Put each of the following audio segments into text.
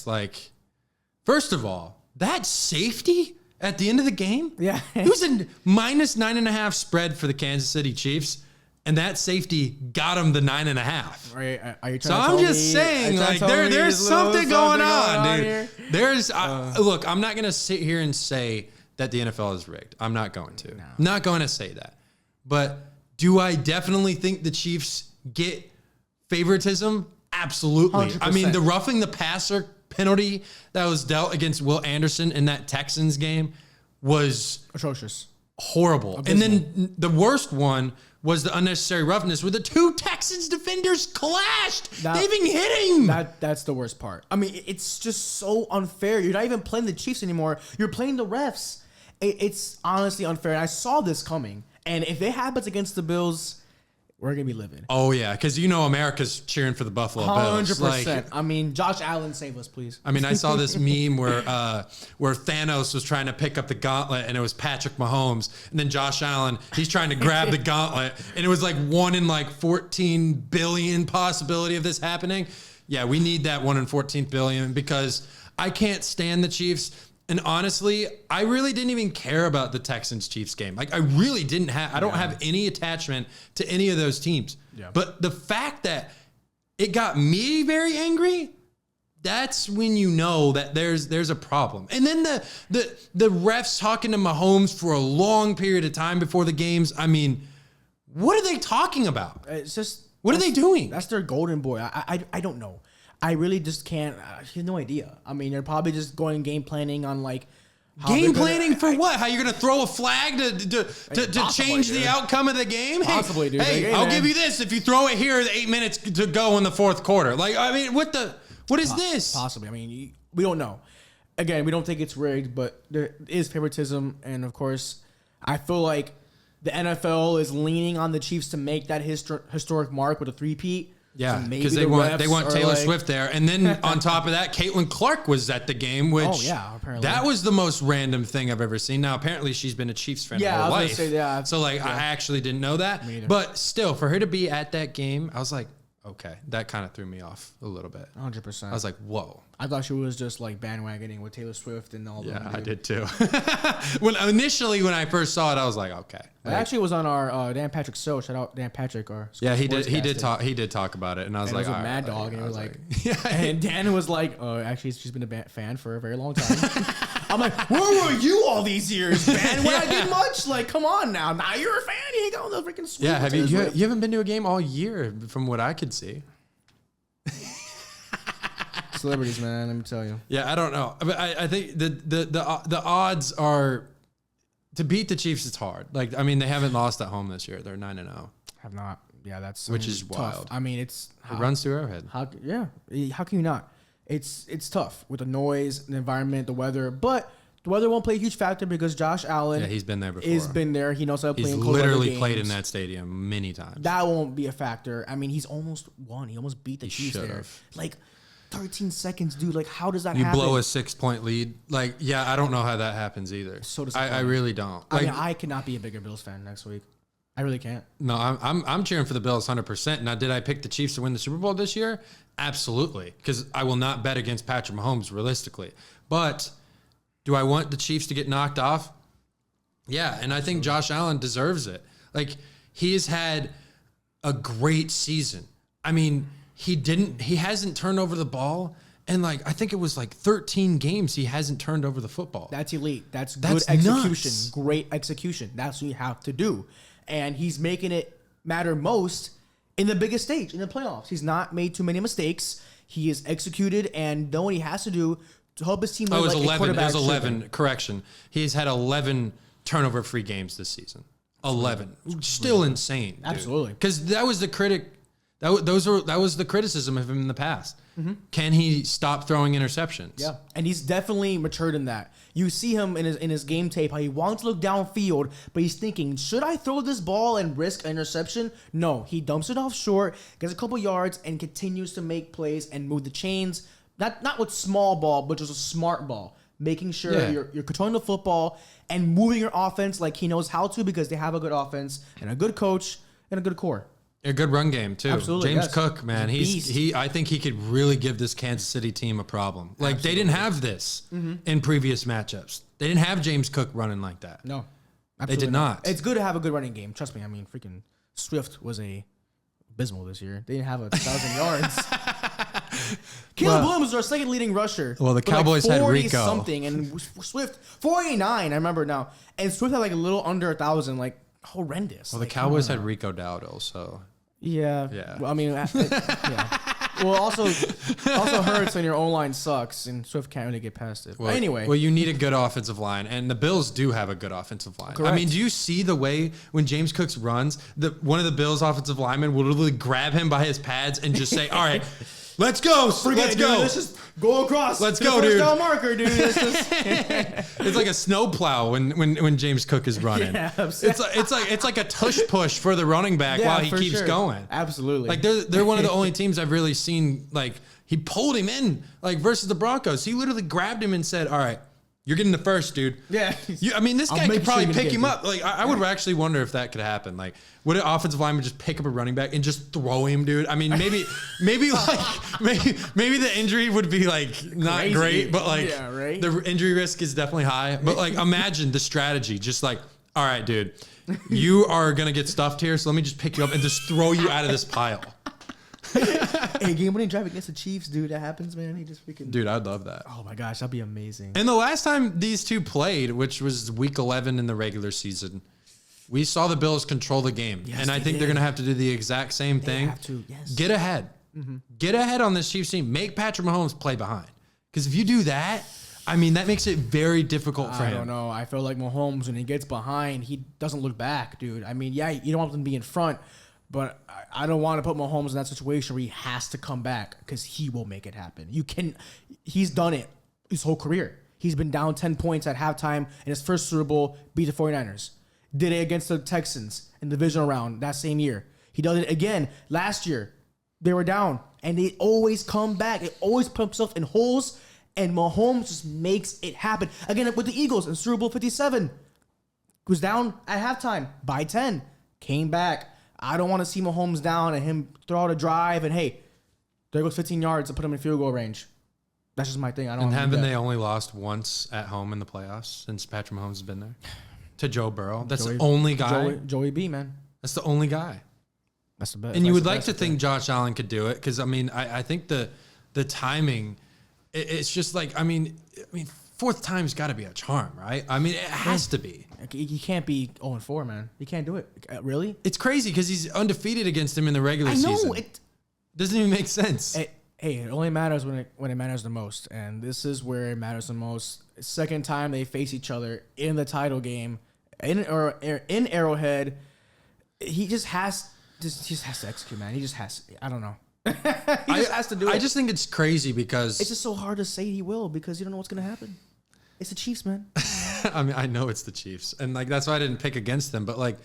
this. Like, first of all, that safety at the end of the game, Yeah. it was a minus 9.5 spread for the Kansas City Chiefs, and that safety got them the 9.5. Are you trying So to I'm tell just me- saying, are like, you trying to tell me there's there's a little something going something on, dude. here? There's look, I'm not gonna sit here and say that the NFL is rigged. I'm not going to. No. Not going to say that. But do I definitely think the Chiefs get favoritism? Absolutely. 100%. I mean, the roughing the passer penalty that was dealt against Will Anderson in that Texans game was Atrocious. horrible. Abysmal. And then the worst one was the unnecessary roughness where the two Texans defenders clashed. They even hit him. That's the worst part. I mean, it's just so unfair. You're not even playing the Chiefs anymore. You're playing the refs. It's honestly unfair. And I saw this coming. And if it happens against the Bills, we're going to be living. Oh, yeah, because you know America's cheering for the Buffalo Bills. 100%. Like, I mean, Josh Allen, save us, please. I mean, I saw this meme where Thanos was trying to pick up the gauntlet, and it was Patrick Mahomes, and then Josh Allen, he's trying to grab the gauntlet, and it was like 1 in like 14 billion possibility of this happening. Yeah, we need that 1 in 14 billion because I can't stand the Chiefs. And honestly, I really didn't even care about the Texans-Chiefs game. Like, I really didn't have, I don't have any attachment to any of those teams. Yeah. But the fact that it got me very angry, that's when you know that there's a problem. And then the refs talking to Mahomes for a long period of time before the games. I mean, what are they talking about? It's just... What are they doing? That's their golden boy. I don't know. I really just can't. I have no idea. I mean, they're probably just going game planning on like game planning for what? How you're gonna throw a flag to Possibly, change dude. the outcome of the game? Possibly, dude. Hey, Like, I'll man. give you this if you throw it here. 8 minutes to go in the fourth quarter. Like, I mean, what is this? Possibly. I mean, we don't know. Again, we don't think it's rigged, but there is favoritism, and of course, I feel like the NFL is leaning on the Chiefs to make that historic mark with a three-peat. Yeah, So maybe because the they want refs are Taylor like- Swift there, and then on top of that, Caitlin Clark was at the game, which apparently that was the most random thing I've ever seen. Now apparently she's been a Chiefs fan Yeah, her I whole was life, gonna say, yeah, so like I actually didn't know that, Me either. but still for her to be at that game, I was like, okay, that kind of threw me off a little bit. 100%. I was like, whoa. I thought she was just like bandwagoning with Taylor Swift and all that. Yeah, I did too. when I first saw it, I was like, okay. It actually was on our Dan Patrick show. Shout out Dan Patrick, our Yeah, he did sportscaster. He did talk about it, and I was And like, it was with all Mad right, Dog, and I we were was like, yeah. and Dan was like, actually, she's been a fan for a very long time. I'm like, where were you all these years, man? When I did much? Like, come on now. Now you're a fan. You ain't got the freaking sweet. Yeah, have you haven't been to a game all year, from what I could see. Celebrities, man. Let me tell you. Yeah, I don't know, but I think the odds are to beat the Chiefs. It's hard. Like, I mean, they haven't lost at home this year. They're 9-0. Have not. Yeah, that's Which is tough. wild. I mean, it's It runs through Arrowhead. How can you not? It's tough with the noise, the environment, the weather, but the weather won't play a huge factor because Josh Allen Yeah, he's been there before. has been there. He knows how to play He's in cold weather literally games. played in that stadium many times. That won't be a factor. I mean, he's almost won. He almost beat the Chiefs there. should've. Like 13 seconds, dude. Like, how does that You happen? blow a 6-point lead. Like, yeah, I don't know how that happens either. So I disappointing. really don't. I Like, mean, I cannot be a bigger Bills fan next week. I really can't. no, I'm cheering for the Bills 100%. Now, did I pick the Chiefs to win the Super Bowl this year? Absolutely, because I will not bet against Patrick Mahomes realistically. But do I want the Chiefs to get knocked off? Yeah, and I think Josh Allen deserves it. Like, he has had a great season. I mean, he hasn't turned over the ball, and like I think it was like 13 games he hasn't turned over the football. That's elite. That's good That's execution. nuts. Great execution. That's what you have to do. And he's making it matter most in the biggest stage, in the playoffs. He's not made too many mistakes. He is executed and done what he has to do to help his team win. Oh, it was like 11. It was 11. Should. Correction. He's had 11 turnover-free games this season. 11. Still insane. Dude. Absolutely. Because that was the critic. That was the criticism of him in the past. Mm-hmm. Can he stop throwing interceptions? Yeah, and he's definitely matured in that. You see him in his game tape how he wants to look downfield, but he's thinking, should I throw this ball and risk an interception? No, he dumps it off short, gets a couple yards, and continues to make plays and move the chains. Not with small ball, but just a smart ball, making sure you're controlling the football and moving your offense like he knows how to because they have a good offense and a good coach and a good core. A good run game too. Absolutely, James yes. Cook, man, I think he could really give this Kansas City team a problem. Like they didn't have this in previous matchups. They didn't have James Cook running like that. No, they did not. It's good to have a good running game. Trust me. I mean, freaking Swift was abysmal this year. They didn't have 1,000 yards. Caleb Williams was our second leading rusher. Well, the Cowboys had Rico. Something, and Swift 489. I remember now. And Swift had like a little under 1,000. Like horrendous. Well, like, the Cowboys had Rico Dowdle, so yeah. Well, I mean, yeah. Well, also hurts when your own line sucks and Swift can't really get past it. Well, anyway. Well, you need a good offensive line, and the Bills do have a good offensive line. Correct. I mean, do you see the way when James Cooks runs, one of the Bills' offensive linemen will literally grab him by his pads and just say, all right, let's go. Let's go. Let's just go across. Let's go, dude. First down marker, dude. It's like a snowplow when James Cook is running. Yeah, it's like a tush push for the running back while he keeps going. Absolutely. Like they're one of the only teams I've really seen. Like he pulled him in like versus the Broncos. He literally grabbed him and said, "All right, you're getting the first, dude." Yeah. I mean, this guy could probably pick him up. Like I would actually wonder if that could happen. Like, would an offensive lineman just pick up a running back and just throw him, dude? I mean, maybe the injury would be like not Crazy. great, but like Yeah, right? the injury risk is definitely high. But like, imagine the strategy, just like, all right, dude, you are gonna get stuffed here, so let me just pick you up and just throw you out of this pile. Hey, game-winning drive against the Chiefs, dude. That happens, man. He just freaking. Dude, I'd love that. Oh my gosh, that'd be amazing. And the last time these two played, which was week 11 in the regular season, we saw the Bills control the game. Yes, and I think they're going to have to do the exact same thing. They have to, yes. Get ahead. Get ahead on this Chiefs team. Make Patrick Mahomes play behind. Because if you do that, I mean, that makes it very difficult for him. I don't know. I feel like Mahomes, when he gets behind, he doesn't look back, dude. I mean, yeah, you don't want him to be in front, but I don't want to put Mahomes in that situation where he has to come back because he will make it happen. He's done it his whole career. He's been down 10 points at halftime in his first Super Bowl, beat the 49ers. Did it against the Texans in the divisional round that same year. He does it again last year. They were down, and they always come back. They always put himself in holes, and Mahomes just makes it happen. Again, with the Eagles in Super Bowl 57. Was down at halftime by 10. Came back. I don't want to see Mahomes down and him throw out a drive, and hey, there goes 15 yards to put him in field goal range. That's just my thing. I don't. And haven't they only lost once at home in the playoffs since Patrick Mahomes has been there? To Joe Burrow. That's the only guy. Joey B, man. That's the only guy. That's the best. And you would like to think Josh Allen could do it because, I mean, I think the timing, it's just like, I mean, fourth time's got to be a charm, right? I mean, it has to be. You can't be 0-4, man. You can't do it. Really? It's crazy because he's undefeated against him in the regular season. I know. It doesn't even make sense. It only matters when it matters the most. And this is where it matters the most. Second time they face each other in the title game in Arrowhead. He just has to execute, man. He just has to. I don't know. He just has to do it. I just think it's crazy because it's just so hard to say he will because you don't know what's going to happen. It's the Chiefs, man. I mean, I know it's the Chiefs, and like that's why I didn't pick against them. But like,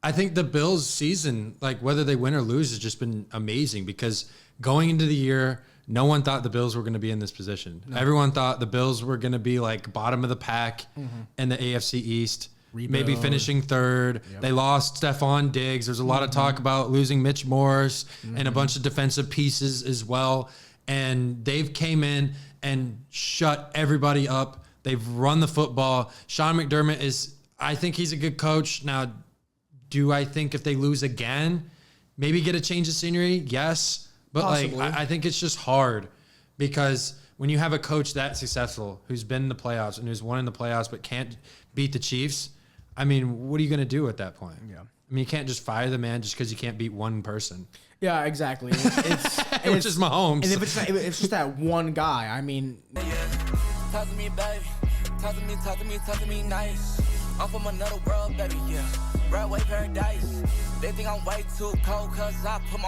I think the Bills' season, like whether they win or lose, has just been amazing because going into the year, no one thought the Bills were going to be in this position. No. Everyone thought the Bills were going to be like bottom of the pack in the AFC East. Rebuild. Maybe finishing third. Yep. They lost Stephon Diggs. There's a lot of talk about losing Mitch Morse and a bunch of defensive pieces as well. And they've came in and shut everybody up. They've run the football. Sean McDermott I think he's a good coach. Now, do I think if they lose again, maybe get a change of scenery? Yes. But possibly. Like, I think it's just hard because when you have a coach that successful who's been in the playoffs and who's won in the playoffs but can't beat the Chiefs, I mean, what are you going to do at that point? Yeah. I mean, you can't just fire the man just because you can't beat one person. Yeah, exactly. Which is Mahomes. And if it's just that one guy, I mean. Talk to me, baby. Talk to me nice. I'm from another world, baby, yeah. Right way paradise. They think I'm way too cold cause I put my